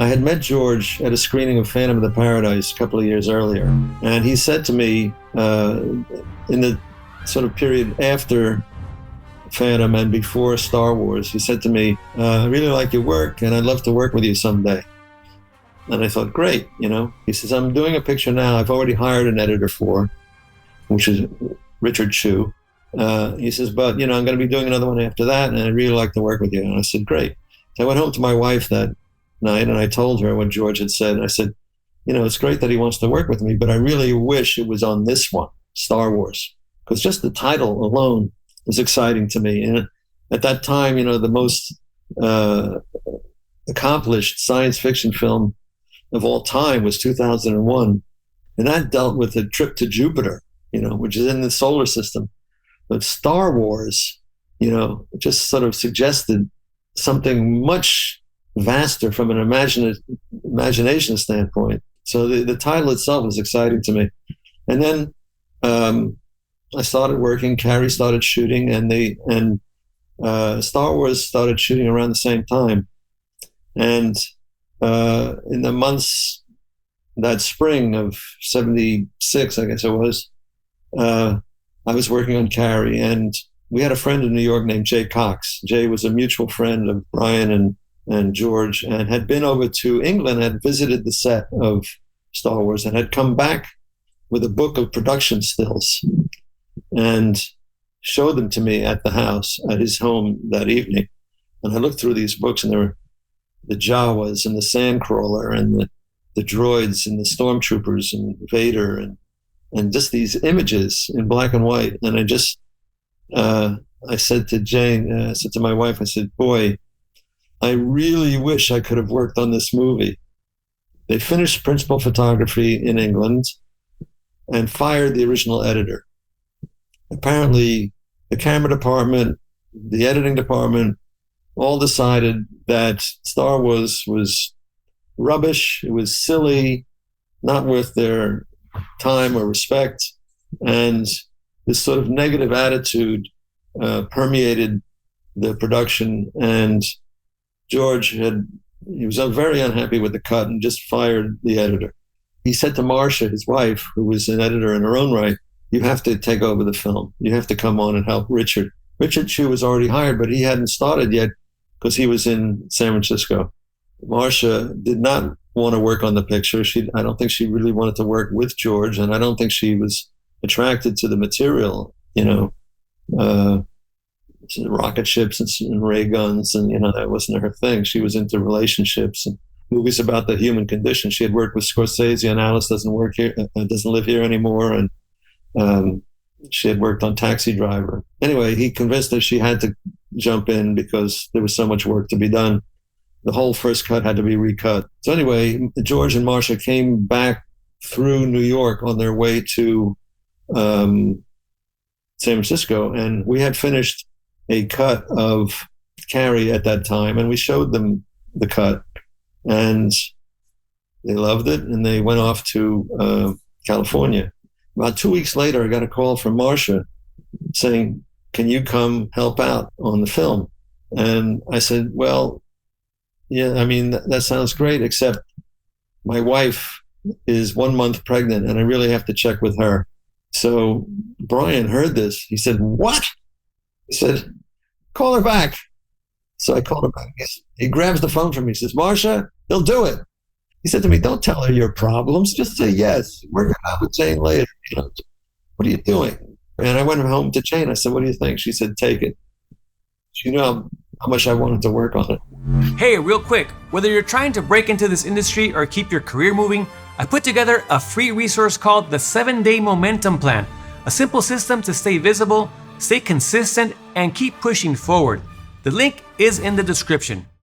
I had met George at a screening of Phantom of the Paradise a couple of years earlier, and he said to me in the sort of period after Phantom and before Star Wars, he said to me, I really like your work and I'd love to work with you someday. And I thought, great, you know. He says, I'm doing a picture now I've already hired an editor for, which is Richard Chew. He says, but, you know, I'm going to be doing another one after that, and I'd really like to work with you. And I said, great. So I went home to my wife that night, and I told her what George had said. And I said, you know, it's great that he wants to work with me, but I really wish it was on this one, Star Wars, because just the title alone was exciting to me. And at that time, you know, the most accomplished science fiction film of all time was 2001. And that dealt with a trip to Jupiter, you know, which is in the solar system. But Star Wars, you know, just sort of suggested something much vaster from an imagination standpoint. So the title itself was exciting to me. And then I started working, Carrie started shooting, and Star Wars started shooting around the same time. And in the months, that spring of 76, I guess it was, I was working on Carrie, and we had a friend in New York named Jay Cox. Jay was a mutual friend of Brian and George, and had been over to England, had visited the set of Star Wars, and had come back with a book of production stills and showed them to me at the house, at his home that evening. And I looked through these books, and there were the Jawas and the Sandcrawler and the droids and the stormtroopers and Vader and just these images in black and white. And I just, I said to Jane, I said to my wife, I said, boy, I really wish I could have worked on this movie. They finished principal photography in England and fired the original editor. Apparently, the camera department, the editing department, all decided that Star Wars was rubbish, it was silly, not worth their time or respect. And this sort of negative attitude permeated the production. And George he was very unhappy with the cut and just fired the editor. He said to Marcia, his wife, who was an editor in her own right, you have to take over the film. You have to come on and help Richard. Richard Chew was already hired, but he hadn't started yet because he was in San Francisco. Marcia did not want to work on the picture. I don't think she really wanted to work with George, and I don't think she was attracted to the material, you know, rocket ships and ray guns, and, you know, that wasn't her thing. She was into relationships and movies about the human condition. She had worked with Scorsese on Alice Doesn't Live Here Anymore, and she had worked on Taxi Driver. Anyway, he convinced her she had to jump in because there was so much work to be done. The whole first cut had to be recut. So anyway, George and Marcia came back through New York on their way to San Francisco, and we had finished a cut of Carrie at that time, and we showed them the cut, and they loved it, and they went off to California. About 2 weeks later, I got a call from Marcia saying, can you come help out on the film? And I said, well, yeah, I mean, that sounds great, except my wife is 1 month pregnant and I really have to check with her. So Brian heard this. He said, what? He said, call her back. So I called her back. He grabs the phone from me. He says, Marcia, he'll do it. He said to me, don't tell her your problems. Just say yes. Work it out with Jane later. You know, what are you doing? And I went home to Jane. I said, what do you think? She said, take it. She knew how much I wanted to work on it. Hey, real quick, whether you're trying to break into this industry or keep your career moving, I put together a free resource called the 7-Day Momentum Plan, a simple system to stay visible, stay consistent, and keep pushing forward. The link is in the description.